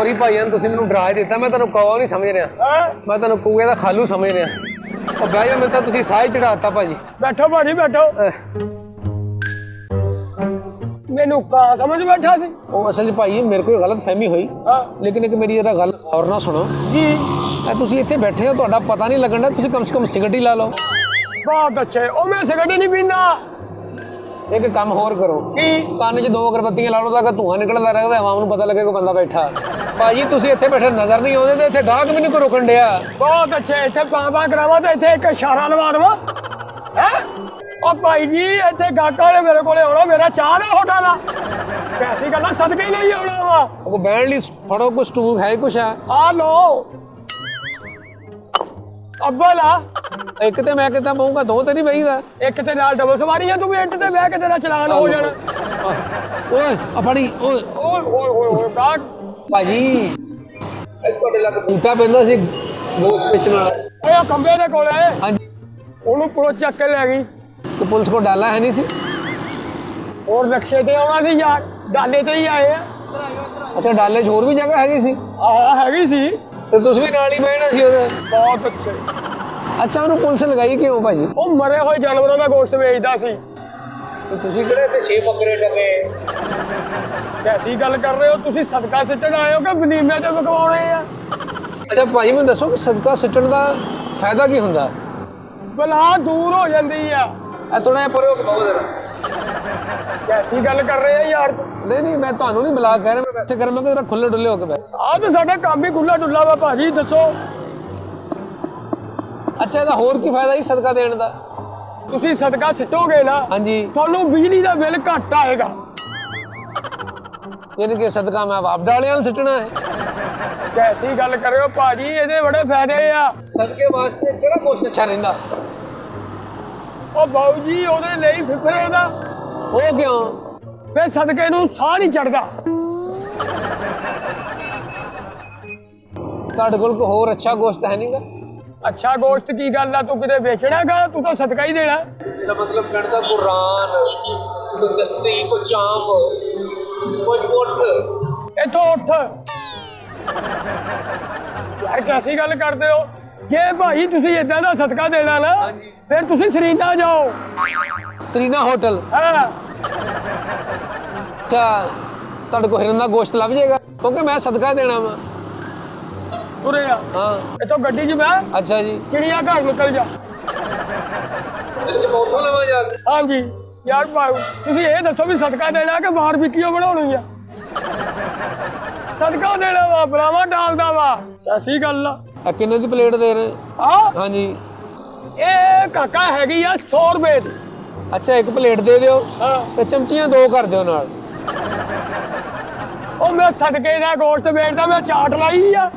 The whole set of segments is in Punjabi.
सॉरी भाईजान तुसीं मैनूं डरा ही दिता। मैं तुहानूं कौआ नहीं समझ रहा, मैं तुहानूं कूए दा खालू समझ रहा। बह जा, मैं तो तुसीं साह ही चढ़ाता भाजी। बैठो भाजी बैठो। मैनू कहाँ समझ बैठा सी? ਉਹ ਅਸਲ 'ਚ ਭਾਈ ਮੇਰੇ ਕੋਲ ਗਲਤ ਫਹਿਮੀ ਹੋਈ, ਲੇਕਿਨ ਇੱਕ ਮੇਰੀ ਜਰਾ ਗੱਲ ਹੋਰ ਨਾ ਸੁਣੋ जी ਤੁਸੀਂ ਇੱਥੇ ਬੈਠੇ ਹੋ, ਤੁਹਾਡਾ ਪਤਾ ਨਹੀਂ ਲੱਗਣ ਦਾ, ਤੁਸੀਂ ਕਮ ਸੇ ਕਮ ਸਿਗਰਟ ਹੀ ਲਾ ਲਓ। बहुत अच्छे। ओ मैं सिगरेट नहीं पींदा। ਇੱਕ ਕੰਮ ਹੋਰ ਕਰੋ, की ਕੰਨ 'ਚ 2 ਅਗਰਬੱਤੀਆਂ ਲਾ ਲਓ ਤਾਂ ਕਿ ਧੂੰਆਂ ਨਿਕਲਦਾ ਰਹੇ, ਆਵਾਮ ਨੂੰ ਪਤਾ ਲੱਗੇ ਕੋਈ ਬੰਦਾ ਬੈਠਾ। ਭਾਜੀ ਤੁਸੀਂ ਇੱਥੇ ਬੈਠੇ ਨਜ਼ਰ ਨਹੀਂ ਆਉਂਦੇ ਤੇ ਇੱਥੇ ਗਾਹਕ ਵੀ ਨਹੀਂ ਕੋਈ ਰੁਕਣ ਡਿਆ। बहुत अच्छे। इतने पापा करावा तो इतने एक इशारा लवा दवा है। ओ भाई जी इतने गाहका ने मेरे को आना, मेरा चाह है होटल का कैसी गल है, सदके ही नहीं आना वा। ਉਹ ਬਹਿਣ ਲਈ ਫੜੋ, ਕੋਈ ਸਟੂਲ ਹੈ ਕੁਛ ਹੈ? आ लो अब्बल आ ਇੱਕ ਤੇ ਮੈਂ ਕਿਤਾ ਪਊਂਗਾ, ਦੋ ਤੇ ਨਹੀਂ ਬਹੀਦਾ। एक ते नाल डबल सवारी है, तू भी इंट ते बह के तेरा चलान हो जाना। ਓਏ ਆਪਣੀ ਓਏ ओए ओए ओए ओए गाहक ਭਾਜੀ ਇਹ ਤੁਹਾਡੇ ਲੱਗ ਬੂਟਾ ਪੈਂਦਾ ਸੀ ਗੋਸ਼ਤ ਵੇਚਣ ਵਾਲਾ। ओए खंबे दे कोले ਹਾਂਜੀ, ओनू पुलिस चक के ले गई। तो पुलिस को डाला है नहीं सी? और रक्षे ते आना सी यार, डाले ते ही आए हैं। अच्छा डाले 'ਚ ਹੋਰ ਵੀ ਜਗ੍ਹਾ ਹੈਗੀ ਸੀ हाँ हैगी सी। ਤੇ ਤੁਸੀਂ ਵੀ ਨਾਲ ਹੀ ਬਹਿਣਾ ਸੀ ਉਹਦੇ। बहुत अच्छे। ਅੱਛਾ ਉਹਨੂੰ ਪੁਲਿਸ ਲਗਾਈ ਕਿਉਂ ਭਾਜੀ? ਉਹ ਮਰੇ ਹੋਏ ਜਾਨਵਰਾਂ ਦਾ ਗੋਸ਼ਤ ਵੇਚਦਾ ਸੀ। ਤੇ ਤੁਸੀਂ ਕਿਹੜੇ ਤੇ 6 ਬੱਕਰੇ ਟਕੇ? ਕੈਸੀ ਗੱਲ ਕਰ ਰਹੇ ਹੋ ਤੁਸੀਂ? ਸਦਕਾ ਸਿੱਟਣ ਆਏ ਹੋ ਕਿ ਵਲੀਮੇ ਤੇ ਵਿਕਵਾਉਣੇ ਆ? ਅੱਛਾ ਭਾਜੀ ਮੈਨੂੰ ਦੱਸੋ ਕਿ ਸਦਕਾ ਸਿੱਟਣ ਦਾ ਫਾਇਦਾ ਕੀ ਹੁੰਦਾ? ਬਲਾ ਦੂਰ ਹੋ ਜਾਂਦੀ ਆ। ਇਹ ਥੋੜਾ ਜਿਹਾ ਪਰੇ ਹੋ ਕੇ ਬਹੁਤ ਜ਼ਰਾ। ਕੈਸੀ ਗੱਲ ਕਰ ਰਹੇ ਆ ਯਾਰ ਤੂੰ? ਨਹੀਂ ਨਹੀਂ ਮੈਂ ਤੁਹਾਨੂੰ ਨਹੀਂ ਬੁਲਾ ਕਹਿ ਰਿਹਾ, ਮੈਂ ਵੈਸੇ ਕਰ ਮੈਂ ਕਿ ਖੁੱਲੇ ਡੁੱਲੇ ਹੋ ਕੇ ਬੈ। ਆਹ ਤਾਂ ਸਾਡਾ ਕੰਮ ਹੀ ਖੁੱਲਾ ਡੁੱਲਾ ਵਾ ਭਾਜੀ, ਦੱਸੋ। ਅੱਛਾ ਇਹਦਾ ਹੋਰ ਕੀ ਫਾਇਦਾ ਜੀ ਸਦਕਾ ਦੇਣ ਦਾ? ਤੁਸੀਂ ਸਦਕਾ ਸਿੱਟੋਗੇ ਨਾ, ਹਾਂਜੀ, ਤੁਹਾਨੂੰ ਬਿਜਲੀ ਦਾ ਬਿੱਲ ਘੱਟ ਆਏਗਾ। ਯਾਨੀ ਕਿ ਸਦਕਾ ਮੈਂ ਆਪ ਡਾਲਿਆਂ ਨੂੰ ਸਿੱਟਣਾ ਹੈ। ਕੈਸੀ ਗੱਲ ਕਰ ਰਹੇ ਹੋ ਭਾਜੀ, ਇਹਦੇ ਬੜੇ ਫਾਇਦੇ ਆ। ਸਦਕੇ ਵਾਸਤੇ ਕਿਹੜਾ ਗੋਸ਼ਤ ਅੱਛਾ ਰਹਿੰਦਾ? ਉਹ ਬਾਊ ਜੀ ਉਹਦੇ ਲਈ ਫਿਕਰੇ ਦਾ। ਉਹ ਕਿਉਂ? ਫਿਰ ਸਦਕੇ ਨੂੰ ਸਾਹ ਨਹੀਂ ਚੜਦਾ। ਤੁਹਾਡੇ ਕੋਲ ਕੋਈ ਹੋਰ ਅੱਛਾ ਗੋਸ਼ਤ ਹੈ ਨਹੀਂਗਾ? ਅੱਛਾ ਗੋਸ਼ਤ ਕੀ ਗੱਲ ਆ? ਤੂੰ ਕਿਤੇ ਵੇਚਣਾਗਾ? ਤੂੰ ਤਾਂ ਸਦਕਾ ਹੀ ਦੇਣਾ। ਮੇਰਾ ਮਤਲਬ ਕਹਿਣ ਦਾ ਕੁਰਾਨ, ਕੋਈ ਦਸਤੀ, ਕੋਈ ਚਾਂਪ, ਕੋਈ ਉੱਠ। ਇੱਥੋਂ ਉੱਠ ਯਾਰ, ਕੈਸੀ ਗੱਲ ਕਰਦੇ ਹੋ? ਜੇ ਭਾਈ ਤੁਸੀਂ ਇਦਾਂ ਦਾ ਸਦਕਾ ਦੇਣਾ ਨਾ, ਫਿਰ ਤੁਸੀਂ ਸਰੀਨਾ ਜਾਓ। ਸਰੀਨਾ ਹੋਟਲ। ਹਾਂ ਅੱਛਾ ਤੁਹਾਡੇ ਕੋਲ ਹਿਰਨ ਦਾ ਗੋਸ਼ਤ ਲੱਭ ਜਾਏਗਾ? ਕਿਉਂਕਿ ਮੈਂ ਸਦਕਾ ਦੇਣਾ ਵਾ। ਉਰੇ ਆ, ਹਾਂ ਇੱਥੋਂ ਗੱਡੀ 'ਚ ਬਹਿ, ਅੱਛਾ ਜੀ, ਚਿੜੀਆ ਘਰ ਨਿਕਲ ਜਾ। ਮੈਂ ਉੱਥੋਂ ਲਵਾਂ ਜਾ ਕੇ? ਹਾਂਜੀ ਯਾਰ ਭਾਈ ਤੁਸੀਂ ਇਹ ਦੱਸੋ ਵੀ ਸਦਕਾ ਦੇਣਾ ਕਿ ਬਾਰਬੀਕਿਊ ਬਣਾਉਣੀ ਆ? ਸਦਕਾ ਦੇਣਾ ਵਾ, ਬਰਾਵਾ ਡਾਲਦਾ ਵਾ। ਐਸੀ ਗੱਲ ਆ। ਆ ਕਿੰਨੇ ਦੀ ਪਲੇਟ ਦੇ ਰਹੇ? ਹਾਂਜੀ ਇਹ ਕਾਕਾ ਹੈਗੀ ਆ 100 ਰੁਪਏ ਦੀ। ਅੱਛਾ ਇੱਕ ਪਲੇਟ ਦੇ ਦਿਓ ਹਾਂ ਤੇ ਚਮਚੀਆਂ 2 ਕਰ ਦਿਓ ਨਾਲ। ਉਹ ਮੈਂ ਸਦਕੇ ਦਾ ਗੋਸ਼ਤ ਵੇਚਦਾ, ਮੈਂ ਚਾਟ ਲਾਈ ਆ।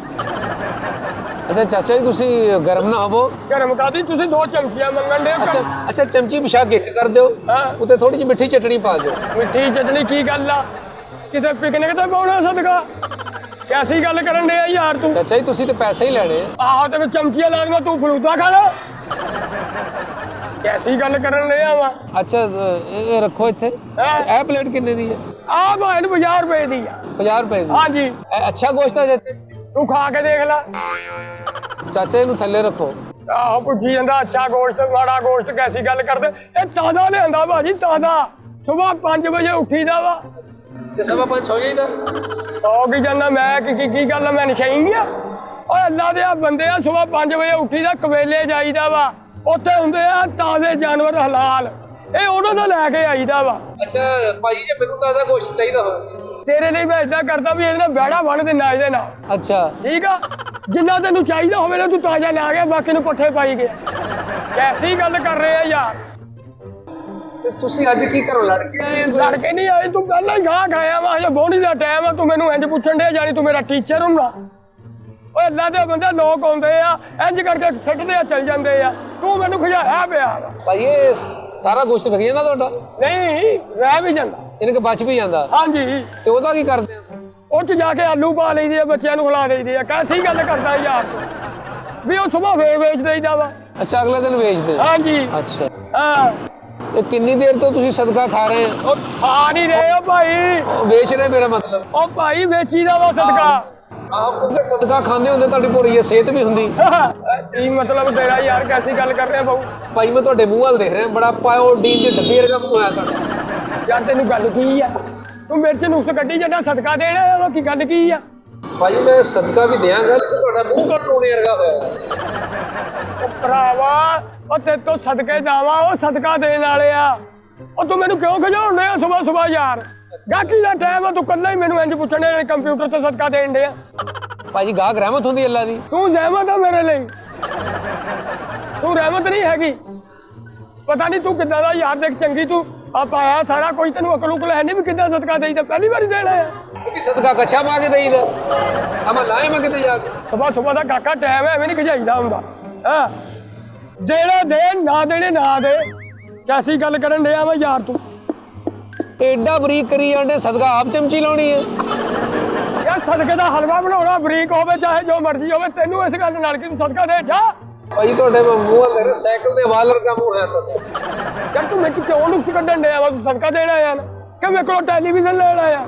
ਅੱਛਾ ਚਾਚਾ ਜੀ ਤੁਸੀਂ ਗਰਮ ਨਾ ਹੋਵੋ। ਗਰਮ ਕਾਦੀ? ਤੁਸੀਂ 2 ਚਮਚੀਆਂ ਮੰਗਣ ਦੇ। ਅੱਛਾ ਅੱਛਾ ਚਮਚੀ ਪਿਛਾ ਕੇ ਕਰ ਦਿਓ, ਉੱਤੇ ਥੋੜੀ ਜਿਹੀ ਮਿੱਠੀ ਚਟਣੀ ਪਾ ਦਿਓ। ਮਿੱਠੀ ਚਟਣੀ ਕੀ ਗੱਲ ਆ? ਕਿਤੇ ਪਿਕਨਿਕ ਤੇ ਪਾਉਣਾ ਸਦਕਾ? ਕੈਸੀ ਗੱਲ ਕਰਨ ਦੇ ਆ ਯਾਰ ਤੂੰ? ਚਾਚਾ ਜੀ ਤੁਸੀਂ ਤੇ ਪੈਸੇ ਹੀ ਲੈਣੇ ਆ। ਆਹ ਤੇ ਚਮਚੀਆਂ ਲਾ ਦੇਵਾਂ, ਤੂੰ ਫਲੂਦਾ ਖਾ ਲੈ। ਕੈਸੀ ਗੱਲ ਕਰਨ ਦੇ ਆ ਵਾ? ਅੱਛਾ ਇਹ ਰੱਖੋ ਇੱਥੇ। ਇਹ ਪਲੇਟ ਕਿੰਨੇ ਦੀ ਹੈ? ਆਹ ਭਾਵੇਂ 50 ਰੁਪਏ ਦੀ ਆ। 50 ਰੁਪਏ ਦੀ? ਹਾਂਜੀ ਇਹ ਅੱਛਾ ਗੋਸ਼ਤ ਹੈ ਚਾਚਾ? ਤੂੰ ਖਾ ਕੇ ਦੇਖ ਲੈ। ਚਾਚਾ ਇਹਨੂੰ ਥੱਲੇ ਰੱਖੋ। ਆਹੋ ਪੁੱਛੀ ਜਾਂਦਾ ਅੱਛਾ ਗੋਸ਼ਤ ਮਾੜਾ ਗੋਸ਼ਤ, ਕੈਸੀ ਗੱਲ ਕਰਦੇ? ਇਹ ਤਾਜ਼ਾ ਲਿਆਂਦਾ ਭਾਜੀ, ਤਾਜ਼ਾ। ਸਵੇਰ 5 ਵਜੇ ਉੱਠੀਦਾ ਵਾ ਤੇ 5:15 ਸੌ ਜਾਈਦਾ। 100 ਕੀ ਜਾਨਾ ਮੈਂ? ਕੀ ਗੱਲ ਆ? ਮੈਂ ਨਸ਼ਈ ਨਹੀਂ ਆ? ਓਏ ਅੱਲਾ ਦੇ ਆ ਬੰਦੇ ਆ, ਸਵੇਰ 5 ਵਜੇ ਉੱਠੀਦਾ, ਕਵੇਲੇ ਜਾਈਦਾ ਵਾ। ਉੱਥੇ ਹੁੰਦੇ ਆ ਤਾਜ਼ੇ ਜਾਨਵਰ ਹਲਾਲ, ਇਹ ਉਹਨਾਂ ਦਾ ਲੈ ਕੇ ਆਈਦਾ ਵਾ। ਅੱਛਾ ਭਾਈ ਜੇ ਮੈਨੂੰ ਤਾਜ਼ਾ ਗੋਸ਼ਤ ਚਾਹੀਦਾ ਹੋਵੇ ਤੇਰੇ ਲਈ ਮੈਂ ਏਦਾਂ ਕਰਦਾ ਵੀ ਇਹਦੇ ਨਾਲ ਬਹਿਣਾ ਬਣ ਦੇ ਨਾ ਇਹਦੇ ਨਾਲ। ਅੱਛਾ ਠੀਕ ਆ, ਜਿੰਨਾ ਤੈਨੂੰ ਚਾਹੀਦਾ ਹੋਵੇ ਨਾ ਤੂੰ ਤਾਜ਼ਾ ਲੈ ਗਿਆ, ਬਾਕੀ ਨੂੰ ਪੱਠੇ ਪਾਈ ਗਿਆ। ਕੈਸੀ ਗੱਲ ਕਰ ਰਹੇ ਆ ਯਾਰ? ਤੇ ਤੁਸੀਂ ਅੱਜ ਕੀ ਕਰੋ ਲੜ ਕੇ ਆਏ? ਲੜ ਕੇ ਨਹੀਂ ਆਏ, ਤੂੰ ਪਹਿਲਾਂ ਹੀ ਗਾਹ ਖਾਇਆ ਵਾ। ਹਜੇ ਬੋਣੀ ਦਾ ਟਾਈਮ ਆ, ਤੂੰ ਮੈਨੂੰ ਇੰਜ ਪੁੱਛਣ ਦੇ ਜਾਨੀ ਤੂੰ ਮੇਰਾ ਟੀਚਰ ਹੁੰਨਾ? ਓਏ ਅੱਲਾ ਦੇ ਬੰਦੇ ਲੋਕ ਆਉਂਦੇ ਆ ਇੰਜ ਕਰਕੇ ਸਿੱਟਦੇ ਆ ਚੱਲ ਜਾਂਦੇ ਆ, ਤੂੰ ਮੈਨੂੰ ਖਿਜਾਇਆ ਪਿਆ। ਭਾਈ ਇਹ ਸਾਰਾ ਗੋਸ਼ਤ ਵਿਕ ਜਾਂਦਾ ਤੁਹਾਡਾ? ਨਹੀਂ ਰਹਿ ਵੀ ਜਾਂਦਾ, ਇਹਨੇ ਕਿ ਬਚ ਵੀ ਜਾਂਦਾ। ਹਾਂਜੀ ਤੇ ਉਹਦਾ ਕੀ ਕਰਦੇ ਹੋ? ਉਹ 'ਚ ਜਾ ਕੇ ਆਲੂ ਪਾ ਲਈਦੇ ਆ, ਬੱਚਿਆਂ ਨੂੰ ਖਿਲਾ ਦੇਈਦੇ ਆ। ਕੈਸੀ ਗੱਲ ਕਰਦਾ ਯਾਰ ਤੂੰ? ਵੀ ਉਹ ਸਵੇਰ ਫੇਰ ਵੇਚ ਦੇਈਦਾ ਵਾ। ਅੱਛਾ ਅਗਲੇ ਦਿਨ ਵੇਚਦੇ? ਹਾਂਜੀ ਅੱਛਾ ਹਾਂ। ਤੇ ਕਿੰਨੀ ਦੇਰ ਤੋਂ ਤੁਸੀਂ ਸਦਕਾ ਖਾ ਰਹੇ ਹੋ? ਉਹ ਖਾ ਨਹੀਂ ਰਹੇ ਹੋ ਭਾਈ, ਵੇਚ ਰਹੇ ਮੇਰਾ ਮਤਲਬ? ਉਹ ਭਾਈ ਵੇਚੀ ਦਾ ਵਾ ਸਦਕਾ। ਆਹ ਕਿਉਂਕਿ ਸਦਕਾ ਖਾਂਦੇ ਹੁੰਦੇ ਤੁਹਾਡੀ ਪੂਰੀ ਸਿਹਤ ਵੀ ਹੁੰਦੀ। ਕੀ ਮਤਲਬ ਤੇਰਾ ਯਾਰ, ਕੈਸੀ ਗੱਲ ਕਰ ਰਿਹਾ ਬਾਊ? ਭਾਈ ਮੈਂ ਤੁਹਾਡੇ ਮੂੰਹ ਵੱਲ ਦੇਖ ਰਿਹਾ, ਬੜਾ ਪਾਇਓਡੀਨ ਦੇ ਡੱਬੇ ਵਰਗਾ ਮੂੰਹ ਹੋਇਆ ਤੁਹਾਡਾ। ਯਾਰ ਤੈਨੂੰ ਗੱਲ ਕੀ ਆ? ਤੂੰ ਮੇਰੇ ਚ ਨੁਕਸ ਕੱਢੀ ਜਾਂਦਾ, ਸਦਕਾ ਦੇਣਾ ਵਾ, ਕੀ ਗੱਲ ਕੀ ਆ? ਭਾਈ ਮੈਂ ਸਦਕਾ ਵੀ ਦਿਆਂਗਾ, ਲੇਕਿਨ ਤੁਹਾਡਾ ਮੂੰਹ ਕੱਟ ਟੋਣੇ ਵਰਗਾ ਹੋਇਆ। ਉਹ ਭਰਾਵਾ, ਉਹ ਤੇਰੇ ਤੋਂ ਸਦਕੇ ਜਾਵਾ, ਉਹ ਸਦਕਾ ਦੇਣ ਵਾਲੇ ਆ। ਉਹ ਤੂੰ ਮੈਨੂੰ ਕਿਉਂ ਖਿਜਾਉਣ ਡਿਆ ਸੁਬਾ ਸੁਬਾ ਯਾਰ? ਗਾਕੀ ਦਾ ਟਾਈਮ ਆ, ਤੂੰ ਕੱਲਾ ਹੀ ਮੈਨੂੰ ਇੰਜ ਪੁੱਛਣ ਡਿਆ ਕੰਪਿਊਟਰ ਤੋਂ ਸਦਕਾ ਦੇਣ ਡਿਆ। ਭਾਜੀ ਗਾਹਕ ਰਹਿਮਤ ਹੁੰਦੀ ਅੱਲਾ ਦੀ। ਤੂੰ ਜ਼ਹਿਮਤ ਆ ਮੇਰੇ ਲਈ, ਤੂੰ ਰਹਿਮਤ ਨਹੀਂ ਹੈਗੀ। ਪਤਾ ਨਹੀਂ ਤੂੰ ਕਿੱਦਾਂ ਦਾ ਯਾਰ, ਦੇਖ ਚੰਗੀ ਤੂੰ ਆ ਪਾਇਆ ਸਾਰਾ ਕੁਝ, ਤੈਨੂੰ ਅਕਲ ਉਕਲ ਹੈ ਨਹੀਂ ਵੀ ਕਿੱਦਾਂ ਸਦਕਾ ਦੇਈਦਾ? ਪਹਿਲੀ ਵਾਰੀ ਦੇਣਾ ਆ ਕਿ ਸਦਕਾ ਕੱਛਾ ਪਾ ਕੇ ਦੇਈਦਾ। ਆਹ ਲਾਏ ਮੈਂ ਕਿਤੇ ਜਾ ਕੇ। ਸੁਬਾ ਸੁਬਾ ਦਾ ਕਾਕਾ ਟਾਈਮ ਐਵੇਂ ਨਹੀਂ ਖਿਜਾਈਦਾ ਹੁੰਦਾ। ਹਾਂ ਦੇਣਾ ਦੇ, ਨਾ ਦੇਣੇ ਨਾ ਦੇ। ਕੈਸੀ ਗੱਲ ਕਰਨ ਡਿਆ ਵਾ ਯਾਰ ਤੂੰ? ਏਡਾ ਬਰੀਕ ਕਰੀ ਜਾਂਦੇ, ਸਦਕਾ ਆਪ ਚਮਚੀ ਲਾਉਣੀ ਹੈ। ਯਾਰ ਸਦਕੇ ਦਾ ਹਲਵਾ ਬਣਾਉਣਾ ਬਰੀਕ ਹੋਵੇ ਚਾਹੇ ਜੋ ਮਰਜ਼ੀ ਹੋਵੇ, ਤੈਨੂੰ ਇਸ ਗੱਲ ਨਾਲ ਕਿ ਤੂੰ ਸਦਕਾ ਦੇ ਜਾ। ਭਾਈ ਤੁਹਾਡੇ ਮੂੰਹ ਵੱਲ ਦੇਖ, ਸਾਈਕਲ ਦੇ ਵਾਲਰ ਦਾ ਮੂੰਹ ਹੈ ਤੁਹਾਡਾ। ਯਾਰ ਤੂੰ ਵਿੱਚ ਕਿਉਂ ਨੁਕਸ ਕੱਢਣ ਡਿਆ ਵਾ? ਤੂੰ ਸਦਕਾ ਦੇਣਾ ਆ ਕਿ ਮੇਰੇ ਕੋਲੋਂ ਟੈਲੀਵਿਜ਼ਨ ਲੈਣਾ ਆ?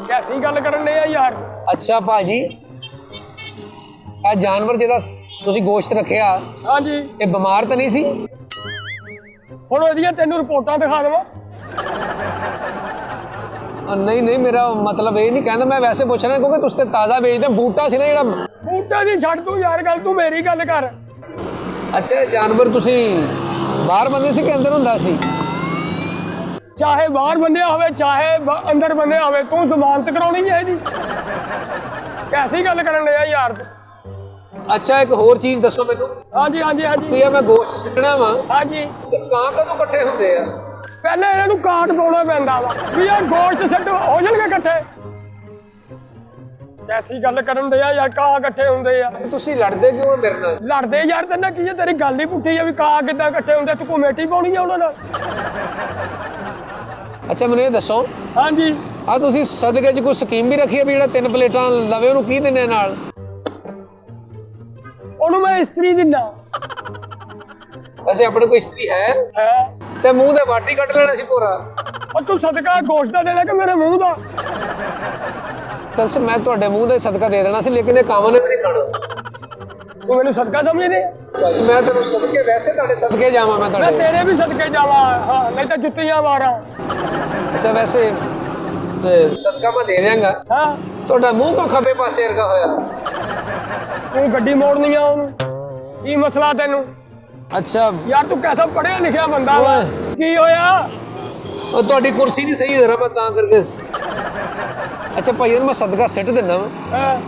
ਕੈਸੀ ਗੱਲ ਕਰਨ ਡਿਆ ਯਾਰ? ਅੱਛਾ ਭਾਜੀ, ਇਹ ਜਾਨਵਰ ਜਿਹਦਾ ਤੁਸੀਂ ਗੋਸ਼ਤ ਰੱਖਿਆ, ਹਾਂਜੀ, ਇਹ ਬਿਮਾਰ ਤਾਂ ਨਹੀਂ ਸੀ? ਹੁਣ ਉਹਦੀਆਂ ਤੈਨੂੰ ਰਿਪੋਰਟਾਂ ਦਿਖਾ ਦੇਵਾਂ? ਨਹੀਂ ਨਹੀਂ, ਮੇਰਾ ਮਤਲਬ ਇਹ ਨਹੀਂ ਕਹਿੰਦਾ, ਮੈਂ ਵੈਸੇ ਪੁੱਛ ਰਿਹਾ ਕਿਉਂਕਿ ਤੁਸੀਂ ਤੇ ਤਾਜ਼ਾ ਵੇਚਦੇ। ਬੂਟਾ ਸੀ ਨਾ ਜਿਹੜਾ। ਬੂਟਾ ਦੀ ਛੱਡ ਤੂੰ ਯਾਰ ਗੱਲ, ਤੂੰ ਮੇਰੀ ਗੱਲ ਕਰ। ਅੱਛਾ, ਜਾਨਵਰ ਤੁਸੀਂ ਬਾਹਰ ਬੰਦੇ ਸੀ ਕਿ ਅੰਦਰ ਹੁੰਦਾ ਸੀ? ਚਾਹੇ ਬਾਹਰ ਬੰਨਿਆ ਹੋਵੇ ਚਾਹੇ ਅੰਦਰ ਬੰਨਿਆ ਹੋਵੇ, ਤੂੰ ਜ਼ਮਾਨਤ ਕਰਾਉਣੀ ਹੈ ਇਹਦੀ। ਕੈਸੀ ਗੱਲ ਕਰਨ ਡਿਆ ਯਾਰ ਤੂੰ? ਅੱਛਾ, ਇੱਕ ਹੋਰ ਚੀਜ਼ ਦੱਸੋ ਮੈਨੂੰ। ਹਾਂਜੀ ਹਾਂਜੀ ਹਾਂਜੀ ਇਹ ਮੈਂ ਗੋਸ਼ਤ ਸਿੱਟਣਾ ਵਾ, ਹਾਂਜੀ। ਕਾਂ ਕਦੋਂ ਇਕੱਠੇ ਹੁੰਦੇ ਆ? ਪਹਿਲੇ ਇਹਨਾਂ ਨੂੰ ਕਾਟ ਪਾਉਣਾ ਪੈਂਦਾ ਵਾ ਵੀ ਯਾਰ ਗੋਸ਼ਤ ਸਿੱਟ ਹੋ ਜਾਣਗੇ ਇਕੱਠੇ। ਕੈਸੀ ਗੱਲ ਕਰਨ ਡਿਆ ਯਾਰ? ਕਾਂ ਇਕੱਠੇ ਹੁੰਦੇ ਆ? ਤੁਸੀਂ ਲੜਦੇ ਕਿਉਂ ਮੇਰੇ ਨਾਲ? ਲੜਦੇ ਯਾਰ ਤੈਨੂੰ ਕੀ ਹੈ, ਤੇਰੀ ਗੱਲ ਹੀ ਪੁੱਠੀ ਆ ਵੀ ਕਾਂ ਕਿੱਦਾਂ ਇਕੱਠੇ ਹੁੰਦੇ? ਤੂੰ ਕਮੇਟੀ ਪਾਉਣੀ ਆ ਉਹਨਾਂ ਨਾਲ? ਅੱਛਾ ਮੈਨੂੰ ਇਹ ਦੱਸੋ, ਹਾਂਜੀ, ਆ ਤੁਸੀਂ ਸਦਕੇ 'ਚ ਕੋਈ ਸਕੀਮ ਵੀ ਰੱਖੀ ਹੈ ਵੀ ਜਿਹੜਾ 3 ਪਲੇਟਾਂ ਲਵੇ ਉਹਨੂੰ ਕੀ ਦਿੰਦੇ ਨਾਲ? ਉਹਨੂੰ ਮੈਂ ਇਸਤਰੀ ਦਿੰਦਾ। ਵੈਸੇ ਆਪਣੇ ਕੋਈ ਇਸਤਰੀ ਹੈ ਤੇ ਮੂੰਹ ਦੇ ਵਾਟੀ ਕੱਢ ਲੈਣਾ ਸੀ ਪੂਰਾ। ਉਹ ਤੂੰ ਸਦਕਾ ਗੋਸ਼ਤ ਦਾ ਦੇਣਾ ਕਿ ਮੇਰੇ ਮੂੰਹ ਦਾ? ਤਲਸ ਮੈਂ ਤੁਹਾਡੇ ਮੂੰਹ ਦਾ ਸਦਕਾ ਦੇ ਦੇਣਾ ਸੀ, ਲੇਕਿਨ ਇਹ ਕਾਵਾਂ ਨੇ ਨਹੀਂ ਖਾਣਾ। ਤੂੰ ਮੈਨੂੰ ਸਦਕਾ ਸਮਝਦੇ? ਮੈਂ ਤੈਨੂੰ ਸਦਕੇ, ਵੈਸੇ ਤੁਹਾਡੇ ਸਦਕੇ ਜਾਵਾਂ ਮੈਂ ਮੈਂ ਤੁਹਾਡੇ? ਤੇਰੇ ਵੀ ਸਦਕੇ ਜਾਵਾਂ, ਹਾਂ, ਨਹੀਂ ਤਾਂ ਜੁੱਤੀਆਂ ਮਾਰਾਂ। ਅੱਛਾ ਵੈਸੇ ਸਦਕਾ ਮੈਂ ਦੇ ਦਿਆਂਗਾ। ਹਾਂ, ਤੁਹਾਡਾ ਮੂੰਹ ਕੋ ਖੱਬੇ ਪਾਸੇ ਵਰਗਾ ਹੋਇਆ? ਤੂੰ ਗੱਡੀ ਮੋੜਨੀ ਆ ਉਹਨੂੰ, ਕੀ ਮਸਲਾ ਤੈਨੂੰ? ਅੱਛਾ ਯਾਰ ਤੂੰ ਕੈਸਾ ਪੜ੍ਹਿਆ ਲਿਖਿਆ ਬੰਦਾ ਵਾ, ਕੀ ਹੋਇਆ? ਉਹ ਤੁਹਾਡੀ ਕੁਰਸੀ ਨਹੀਂ ਸਹੀ ਜ਼ਰਾ, ਮੈਂ ਤਾਂ ਕਰਕੇ। ਅੱਛਾ ਭਾਈ ਮੈਂ ਸਦਕਾ ਸਿੱਟ ਦਿੰਦਾ ਵਾ, ਹਾਂ,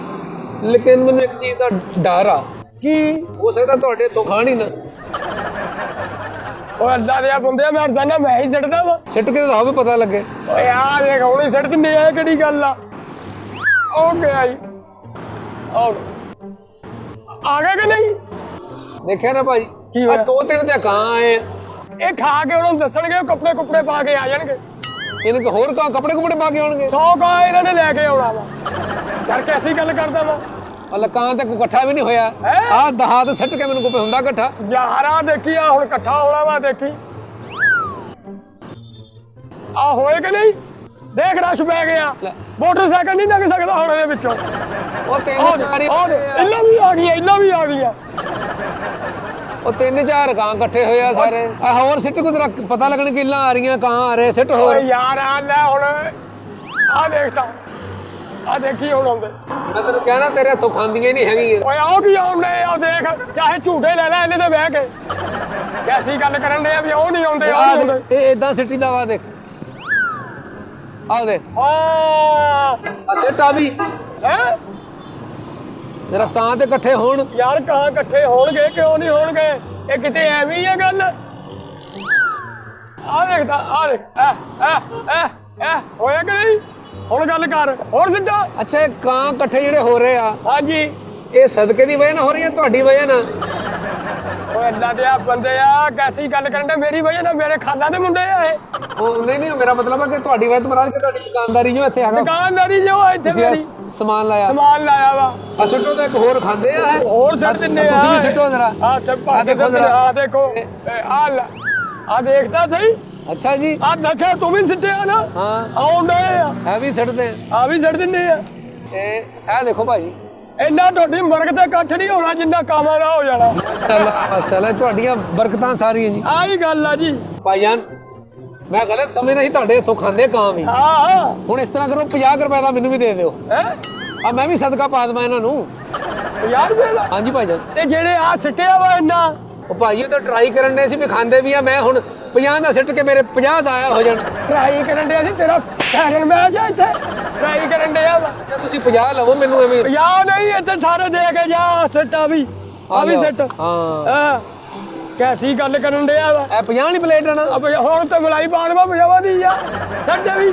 ਲੇਕਿਨ ਮੈਨੂੰ ਇੱਕ ਚੀਜ਼ ਦਾ ਡਰ ਆ। ਕੀ? ਹੋ ਸਕਦਾ ਤੁਹਾਡੇ ਤੋਂ ਖਾਣ ਹੀ ਨਾ। ਓਏ ਅੱਲਾ ਦੇ ਬੰਦੇ, ਮੈਂ ਰਜ਼ਾਨਾ ਮੈਂ ਹੀ ਸਿੱਟਦਾ ਵਾ। ਸਿੱਟ ਕੇ ਤਾਂ ਹੋਵੇ ਪਤਾ ਲੱਗੇ। ਓਏ ਆ ਦੇਖ ਹੁਣ ਹੀ ਸਿੱਟ ਦਿੰਦੇ ਆ, ਕਿਹੜੀ ਗੱਲ ਆ? ਉਹ ਗਿਆ ਜੀ, ਆ ਗਿਆ ਕਿ ਨਹੀਂ? ਦੇਖਿਆ ਨਾ ਭਾਜੀ, ਕੀ ਹੋਇਆ? 2-3 ਤੇ ਕਾਂ ਆਏ ਆ। ਇਹ ਖਾ ਕੇ ਉਹਨਾਂ ਨੂੰ ਦੱਸਣਗੇ, ਉਹ ਕੱਪੜੇ ਕੁੱਪੜੇ ਪਾ ਕੇ ਆ ਜਾਣਗੇ। ਇਹਨੂੰ ਕਿ ਹੋਰ ਕਾਂ ਕੱਪੜੇ ਕੁਪੜੇ ਪਾ ਕੇ ਆਉਣਗੇ? 100 ਕਾਂ ਇਹਨਾਂ ਨੇ ਲੈ ਕੇ ਆਉਣਾ ਵਾ। ਯਾਰ ਕੈਸੀ ਗੱਲ ਕਰਦਾ ਵਾ? ਅੱਲਾ ਕਾਂ ਤੇ ਕੋਈ ਇਕੱਠਾ ਵੀ ਨਹੀਂ ਹੋਇਆ। ਆਹ ਦਹਾਤ ਸਿੱਟ ਕੇ ਮੈਨੂੰ ਕੋਈ ਹੁੰਦਾ ਇਕੱਠਾ? ਯਾਰਾ ਦੇਖੀ ਆ ਹੁਣ ਇਕੱਠਾ ਹੋਣਾ ਵਾ, ਦੇਖੀ ਆ ਹੋਏ ਕਿ ਨਹੀਂ? ਦੇਖ ਰਸ਼ ਪੈ ਗਿਆ, ਮੋਟਰਸਾਈਕਲ ਨਹੀਂ ਲੰਘ ਸਕਦਾ ਹੁਣ ਇਹਦੇ ਵਿੱਚੋਂ। ਉਹ 3-4 ਇਹਨਾਂ ਵੀ ਆ ਗਈਆਂ, ਇਹਨਾਂ ਵੀ ਆ ਗਈਆਂ। ਉਹ 3-4 ਕਾਂ ਇਕੱਠੇ ਹੋਏ ਆ ਸਾਰੇ। ਆ ਹੋਰ ਸਿੱਟ ਕੋ ਤੇਰਾ ਪਤਾ ਲੱਗਣ ਕਿ ਇੱਲਾਂ ਆ ਰਹੀਆਂ, ਕਾਂ ਆ ਰਹੇ, ਸਿੱਟ ਹੋਰ। ਓਏ ਯਾਰ ਆ ਲੈ ਹੁਣ, ਆ ਦੇਖਤਾ, ਆ ਦੇਖੀ ਹੁਣ ਆਉਂਦੇ। ਮੈਂ ਤੈਨੂੰ ਕਹਿਣਾ ਤੇਰੇ ਹੱਥੋਂ ਖਾਂਦੀਆਂ ਨਹੀਂ ਹੈਗੀਆਂ। ਓਏ ਆਓ ਕੀ ਆਉਂਦੇ ਆ? ਦੇਖ ਚਾਹੇ ਝੂਠੇ ਲੈ ਲੈ ਇਹਨੇ ਤੇ ਬਹਿ ਕੇ। ਕੈਸੀ ਗੱਲ ਕਰਨ ਦੇ ਆ ਵੀ ਉਹ ਨਹੀਂ ਆਉਂਦੇ, ਉਹ ਨਹੀਂ ਆਉਂਦੇ। ਇਹ ਇਦਾਂ ਸਿੱਟੀ ਦਾ ਵਾ, ਦੇਖ ਆਹ ਦੇਖ। ਹਾਂ ਸਿੱਟ ਆ ਵੀ ਹੈ ਜਰਾ ਕਾਂ ਤੇ ਇਕੱਠੇ ਹੋਣ। ਯਾਰ ਕਾਂ ਇਕੱਠੇ ਹੋਣਗੇ, ਕਿਉਂ ਨਹੀਂ ਹੋਣਗੇ? ਇਹ ਕਿਤੇ ਐਵੇਂ ਹੀ ਆ ਗੱਲ। ਆ ਦੇਖਦਾ, ਆ ਦੇਖ, ਹੋਇਆ ਕਿ ਨਹੀਂ? ਹੁਣ ਗੱਲ ਕਰ, ਹੋਰ ਸਿੱਧਾ। ਅੱਛਾ ਇਹ ਕਾਂ ਇਕੱਠੇ ਜਿਹੜੇ ਹੋ ਰਹੇ ਆ, ਹਾਂਜੀ, ਇਹ ਸਦਕੇ ਦੀ ਵਜ੍ਹਾ ਨਾਲ ਹੋ ਰਹੀ ਹੈ ਤੁਹਾਡੀ ਵਜ੍ਹਾ ਨਾਲ? ਓਏ ਅੱਲਾ ਦੇ ਆ ਬੰਦੇ ਆ, ਕੈਸੀ ਗੱਲ ਕਰਨ ਦੇ? ਮੇਰੀ ਵਜ੍ਹਾ ਨਾਲ? ਮੇਰੇ ਖਾਲਾ ਦੇ ਮੁੰਡੇ ਆ ਇਹ। ਉਹ ਨਹੀਂ ਮੇਰਾ ਮਤਲਬ ਹੈ ਕਿ ਤੁਹਾਡੀ ਵਜ੍ਹਾ ਤੋਂ ਮਹਾਰਾਜ ਕਿ ਤੁਹਾਡੀ ਦੁਕਾਨਦਾਰੀ ਜੋ ਇੱਥੇ ਹੈਗਾ, ਦੁਕਾਨਦਾਰੀ ਜੋ ਇੱਥੇ ਮੇਰੀ ਸਮਾਨ ਲਾਇਆ, ਸਮਾਨ ਲਾਇਆ ਵਾ। ਆ ਸਿੱਟੋ ਤਾਂ ਇੱਕ ਹੋਰ ਖਾਂਦੇ ਆ। ਹੋਰ ਸਿੱਟ ਦਿੰਦੇ ਆ। ਤੁਸੀਂ ਵੀ ਸਿੱਟੋ ਜਰਾ। ਆ ਸਭ ਪਾ ਕੇ ਸਿੱਟ। ਆ ਦੇਖੋ, ਆ ਦੇਖਦਾ ਸਹੀ। ਅੱਛਾ ਜੀ, ਆ ਦੇਖਿਆ ਤੂੰ ਵੀ ਸਿੱਟਿਆ ਨਾ? ਹਾਂ ਆਉਂਦੇ ਆ, ਇਹ ਵੀ ਸਿੱਟਦੇ ਆ ਵੀ ਸਿੱਟ ਦਿੰਦੇ ਆ। ਇਹ ਦੇਖੋ ਭਾਜੀ, ਇੰਨਾ ਤੁਹਾਡੀ ਮਰਗ ਤੇ ਇਕੱਠ ਨਹੀਂ ਹੋਣਾ ਜਿੰਨਾ ਕਾਮਾਂ ਦਾ ਹੋ ਜਾਣਾ। ਚੱਲ ਤੁਹਾਡੀਆਂ ਬਰਕਤਾਂ ਸਾਰੀਆਂ ਜੀ। ਆਹੀ ਗੱਲ ਆ ਜੀ ਭਾਈਜਾਨ ਮੈਂ ਗਲਤ ਸਮਝ ਨਹੀਂ, ਤੁਹਾਡੇ ਇੱਥੋਂ ਖਾਂਦੇ ਕਾਂ ਵੀ। ਹਾਂ ਹੁਣ ਇਸ ਤਰ੍ਹਾਂ ਕਰੋ 50 ਰੁਪਏ ਦਾ ਮੈਨੂੰ ਵੀ ਦੇ ਦਿਓ, ਹੈ ਆ ਮੈਂ ਵੀ ਸਦਕਾ ਪਾ ਦੇਵਾਂ ਇਹਨਾਂ ਨੂੰ। 50 ਰੁਪਏ ਦਾ? ਹਾਂਜੀ ਭਾਈਜਾਨ। ਤੇ ਜਿਹੜੇ ਆ ਸਿੱਟਿਆ ਵਾ ਇੰਨਾ, ਉਹ ਭਾਈ ਇਹ ਤਾਂ ਟਰਾਈ ਕਰਨ ਦੇ ਸੀ ਵੀ ਖਾਂਦੇ ਵੀ ਆ, ਮੈਂ ਹੁਣ 50 ਦਾ ਸਿੱਟ ਕੇ ਮੇਰੇ 50 ਜ਼ਾਇਆ ਹੋ ਜਾਣ। ਟਰਾਈ ਕਰਨ ਦੇ ਸੀ ਤੇਰਾ ਫੈਰਨ ਮੈਚ ਆ ਇੱਥੇ ਟਰਾਈ ਕਰਨ ਦੇ ਆ ਵਾ। ਅੱਛਾ ਤੁਸੀਂ 50 ਲਵੋ ਮੈਨੂੰ ਐਵੇਂ। 50 ਨਹੀਂ ਇੱਥੇ ਸਾਰੇ ਦੇ ਕੇ ਜਾ ਸਿੱਟਾ ਵੀ ਆ ਵੀ ਸਿੱਟ। ਹਾਂ ਕੈਸੀ ਗੱਲ ਕਰਨ ਡਿਆ ਵਾ। ਇਹ 50 ਵਾਲੀ ਪਲੇਟ ਆ ਨਾ। ਹੁਣ ਤੇ ਮਲਾਈ ਪਾਣ ਵਾ 50 ਦੀ ਆ ਸਾਡੇ ਵੀ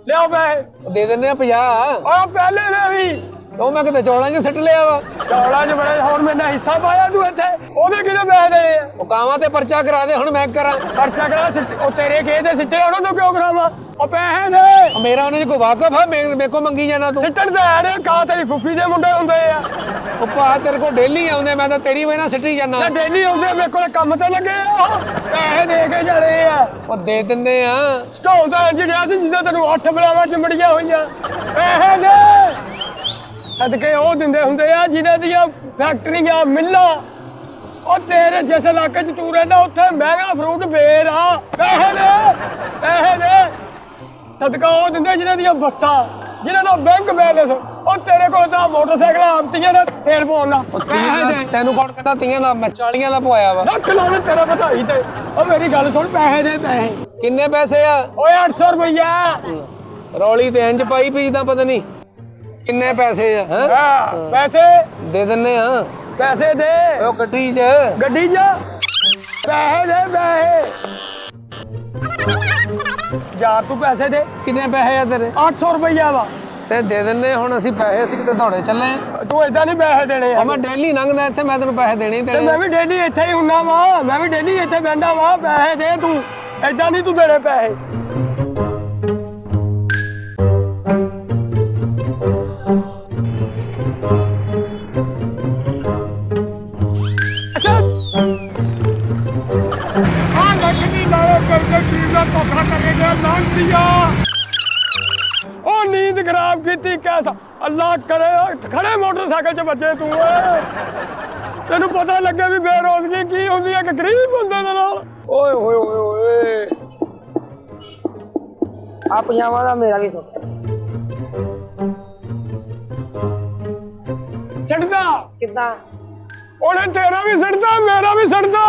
ਲਿਆਓ ਪੈਸੇ ਦੇ ਦਿੰਦੇ ਆ 50। ਉਹ ਪਹਿਲੇ ਨੇ ਵੀ ਉਹ ਮੈਂ ਕਿਤੇ ਚੌਲਾਂ 'ਚ ਸਿੱਟ ਲਿਆ ਵਾ। ਚੌਲਾਂ 'ਚ ਬੜੇ ਹੋਰ ਮੈਨਾਂ ਹਿੱਸਾ ਪਾਇਆ ਤੂੰ ਇੱਥੇ, ਉਹਦੇ ਕਿਹਦੇ ਪੈਸੇ ਦੇਣੇ ਆ? ਉਹ ਕਾਵਾਂ ਤੇ ਪਰਚਾ ਕਰਾ ਦੇ, ਹੁਣ ਮੈਂ ਕਰਾਂ ਖਰਚਾ ਕਰਾ ਉਹ ਤੇਰੇ ਖੇਤ ਦੇ ਸਿੱਟੇ ਉਹਨਾਂ ਤੋਂ ਕਿਉਂ ਕਰਾਵਾਂ? ਉਹ ਪੈਸੇ ਦੇ। ਉਹ ਮੇਰਾ ਉਹਨਾਂ 'ਚ ਕੋਈ ਵਾਕਫ ਆ, ਮੇਰੇ ਕੋਲ ਮੰਗੀ ਜਾਣਾ ਤੂੰ। ਸਿੱਟਣ ਦੇ ਆ ਨੇ ਕਾ ਤੇਰੀ ਫੁੱਫੀ ਦੇ ਮੁੰਡੇ ਹੁੰਦੇ ਆ। ਉਹ ਭਾ ਤੇਰੇ ਕੋਲ ਡੇਲੀ ਆਉਂਦੇ, ਮੈਂ ਤਾਂ ਤੇਰੀ ਵਜ੍ਹਾ ਨਾਲ ਸਿੱਟੀ ਜਾਣਾ। ਮੈਂ ਡੇਲੀ ਆਉਂਦੇ ਮੇਰੇ ਕੋਲ ਕੰਮ ਤੇ ਲੱਗੇ ਆ, ਪੈਸੇ ਦੇ ਕੇ ਜਾਣੇ ਆ। ਉਹ ਦੇ ਦਿੰਦੇ ਆ। ਸਟੋਲ ਦਾ ਇੰਜ ਜਿਹਾ ਸੀ ਜਿੱਦਾਂ ਤੈਨੂੰ 8 ਬਲਾਵਾਂ ਚਿੰਬੜੀਆਂ ਹੋਈਆਂ। ਪੈਸੇ ਦੇ ਸਦਕੇ ਉਹ ਦਿੰਦੇ ਹੁੰਦੇ ਆ ਜਿਨ੍ਹਾਂ ਦੀਆਂ ਫੈਕਟਰੀਆਂ ਮਿੱਲਾਂ। ਉਹ ਤੇਰੇ ਜਿਸ ਇਲਾਕੇ 'ਚ ਤੂੰ ਰਹਿੰਦਾ ਉੱਥੇ ਮਹਿੰਗਾ ਫਰੂਟ ਫੇਰ ਆ। ਪੈਸੇ ਦੇ ਸਦਕਾ ਉਹ ਦਿੰਦੇ ਜਿਨ੍ਹਾਂ ਦੀਆਂ ਬੱਸਾਂ, ਜਿਨ੍ਹਾਂ ਦਾ ਬੈਂਕ ਬੈਲੈਂਸ। ਉਹ ਤੇਰੇ ਕੋਲ ਤਾਂ ਮੋਟਰਸਾਈਕਲ ਆਮਤੀਆਂ ਦਾ ਤੇਲ ਪਾਉਣ ਦਾ। ਪੈਸੇ ਦੇ। ਤੈਨੂੰ ਕੌਣ ਕਹਿੰਦਾ 30 ਦਾ? ਮੈਂ 40 ਦਾ ਪਵਾਇਆ ਵਾ। ਲੱਖ ਲਾਉਣੇ ਤੇਰਾ ਵਧਾਈ ਤੇ। ਉਹ ਮੇਰੀ ਗੱਲ ਸੁਣ, ਪੈਸੇ ਦੇ ਪੈਸੇ। ਕਿੰਨੇ ਪੈਸੇ ਆ? ਓਏ 800 ਰੁਪਈਆ। ਰੌਲੀ ਤੇ ਇੰਜ ਪਾਈ ਪਈ ਜਿੱਦਾਂ ਪਤਾ ਨਹੀਂ ਕਿੰਨੇ ਪੈਸੇ ਆ। ਹੈਂ? ਹਾਂ ਪੈਸੇ ਦੇ ਦਿੰਨੇ ਆ। ਪੈਸੇ ਦੇ। ਉਹ ਗੱਡੀ 'ਚ ਗੱਡੀ 'ਚ ਪੈਸੇ ਦੇ ਪੈਸੇ। ਯਾਰ ਤੂੰ ਪੈਸੇ ਦੇ। ਕਿੰਨੇ ਪੈਸੇ ਆ ਤੇਰੇ? 800 ਰੁਪਈਆ ਵਾ। ਤੇ ਦੇ ਦਿੰਨੇ ਹੁਣ ਅਸੀਂ ਪੈਸੇ, ਅਸੀਂ ਕਿਤੇ ਦੌੜੇ ਚੱਲੇ ਆ। ਤੂੰ ਏਦਾਂ ਨਹੀਂ ਪੈਸੇ ਦੇਣੇ ਆ। ਮੈਂ ਡੇਲੀ ਲੰਘਦਾ ਇੱਥੇ, ਮੈਂ ਤੈਨੂੰ ਪੈਸੇ ਦੇਣੇ ਹੀ ਤੇ ਦੇਣੇ। ਮੈਂ ਵੀ ਡੇਲੀ ਇੱਥੇ ਹੀ ਹੁੰਨਾ ਵਾ, ਮੈਂ ਵੀ ਡੇਲੀ ਇੱਥੇ ਬੈਠਾ ਵਾ। ਪੈਸੇ ਦੇ ਤੂੰ, ਏਦਾਂ ਨਹੀਂ ਤੂੰ ਦੇਣੇ ਪੈਸੇ। ਧੋਖਾ ਕਰੇਗਾ ਲਾਂਟੀਆ। ਉਹ ਨੀਂਦ ਖਰਾਬ ਕੀਤੀ ਕੈਸਾ ਅੱਲਾ ਕਰੇ। ਖੜੇ ਮੋਟਰਸਾਈਕਲ 'ਚ ਵੱਜੇ ਤੂੰ। ਤੈਨੂੰ ਪਤਾ ਲੱਗੇ ਵੀ ਬੇਰੋਜ਼ਗੀ ਕੀ ਹੁੰਦੀ ਹੈ ਕਿ ਗਰੀਬ ਬੰਦੇ ਦੇ ਨਾਲ। ਓਏ ਹੋਏ ਹੋਏ ਹੋਏ ਆ 50 ਦਾ ਮੇਰਾ ਵੀ ਸੁੱਟ। ਸਿੱਟਦਾ ਕਿੱਦਾਂ? ਉਹਨੇ ਤੇਰਾ ਵੀ ਸਿੱਟਦਾ, ਮੇਰਾ ਵੀ ਸਿੱਟਦਾ।